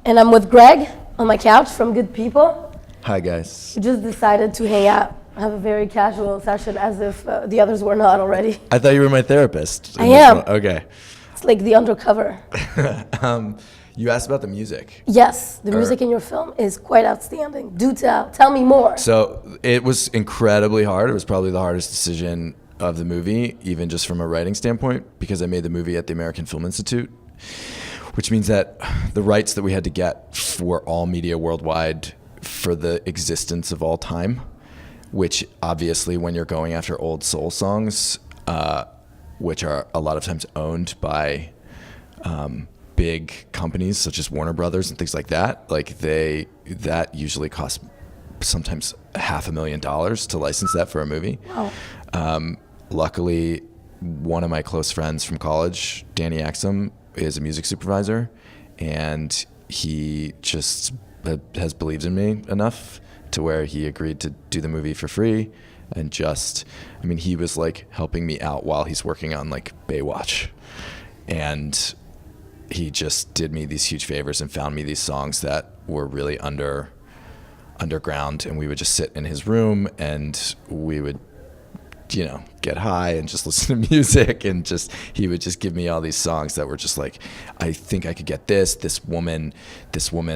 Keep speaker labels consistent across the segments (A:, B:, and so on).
A: And I'm with Greg on my couch from Good People.
B: Hi, guys.
A: We just decided to hang out, have a very casual session as if the others were not already.
B: I thought you were my therapist.
A: I am.
B: Okay.
A: It's like the undercover.
B: You asked about the music.
A: Yes, the music in your film is quite outstanding. Do tell. Tell me more.
B: So it was incredibly hard. It was probably the hardest decision of the movie, even just from a writing standpoint, because I made the movie at the American Film Institute, which means that the rights that we had to get for all media worldwide for the existence of all time, which obviously when you're going after old soul songs, which are a lot of times owned by big companies such as Warner Brothers and things like that, that usually costs sometimes $500,000 to license that for a movie.
A: Wow.
B: Luckily, one of my close friends from college, Danny Axum, is a music supervisor, and he just has believed in me enough to where he agreed to do the movie for free. And he was like helping me out while he's working on like Baywatch. And he just did me these huge favors and found me these songs that were really underground. And we would just sit in his room and we would, get high and just listen to music. And he would just give me all these songs that were just like, I think I could get this woman,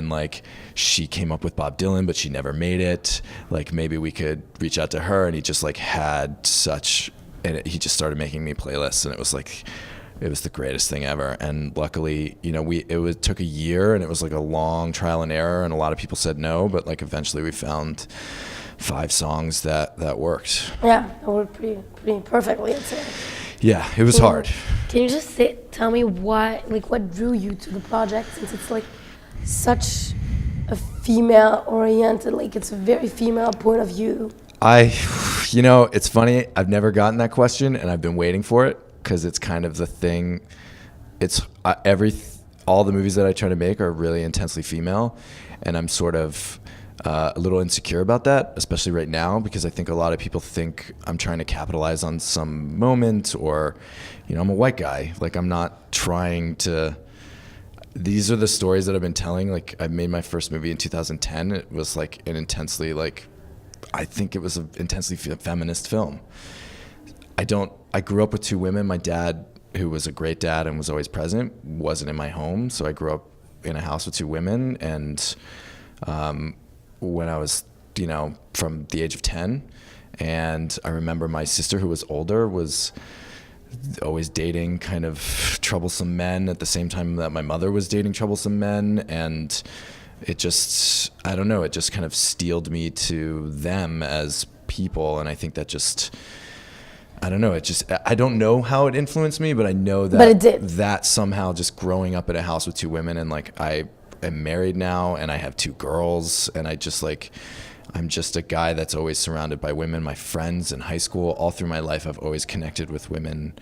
B: like she came up with Bob Dylan, but she never made it. Like maybe we could reach out to her. And he just like he just started making me playlists, and it was the greatest thing ever. And luckily, it took a year, and it was like a long trial and error, and a lot of people said no, but like eventually we found 5 songs that worked.
A: Yeah, that worked pretty perfectly, I'd say.
B: Yeah, it was hard.
A: Can you just tell me what drew you to the project, since it's like such a female-oriented, like it's a very female point of view?
B: It's funny, I've never gotten that question, and I've been waiting for it, because it's kind of the thing. It's all the movies that I try to make are really intensely female, and I'm sort of a little insecure about that, especially right now, because I think a lot of people think I'm trying to capitalize on some moment, or I'm a white guy, like I'm not trying to. These are the stories that I've been telling. Like I made my first movie in 2010. It was like an intensely feminist film. I grew up with 2 women. My dad, who was a great dad and was always present, wasn't in my home. So I grew up in a house with 2 women. And when I was, from the age of 10, and I remember my sister, who was older, was always dating kind of troublesome men at the same time that my mother was dating troublesome men. And it just, I don't know, it just kind of steeled me to them as people. And I think that I don't know. I don't know how it influenced me, but I know that
A: it did.
B: That somehow just growing up in a house with 2 women, and like I am married now and I have 2 girls, and I'm just a guy that's always surrounded by women. My friends in high school, all through my life, I've always connected with women.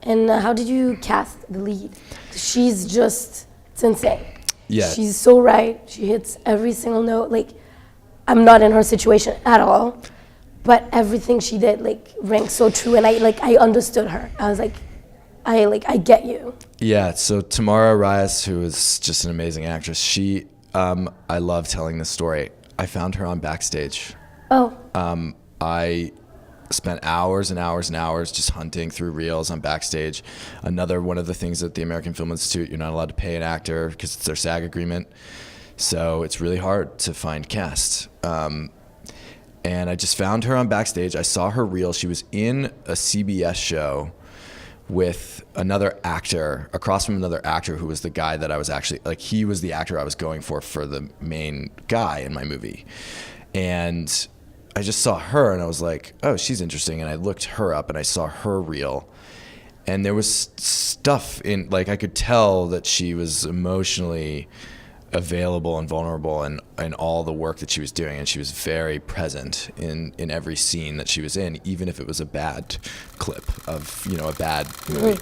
A: And how did you cast the lead? It's insane.
B: Yeah.
A: She's so right. She hits every single note. Like, I'm not in her situation at all. But everything she did rang so true, and I understood her. I was I get you. Yeah.
B: So Tamara Reyes, who is just an amazing actress, I love telling this story. I found her on Backstage.
A: Oh.
B: I spent hours and hours and hours just hunting through reels on Backstage. Another one of the things at the American Film Institute, you're not allowed to pay an actor because it's their SAG agreement. So it's really hard to find cast. And I just found her on Backstage. I saw her reel. She was in a CBS show with another actor, across from another actor who was the guy that I was actually, he was the actor I was going for the main guy in my movie. And I just saw her and I was like, oh, she's interesting. And I looked her up and I saw her reel. And there was stuff in, I could tell that she was emotionally available and vulnerable and all the work that she was doing, and she was very present in every scene that she was in, even if it was a bad clip of a bad movie.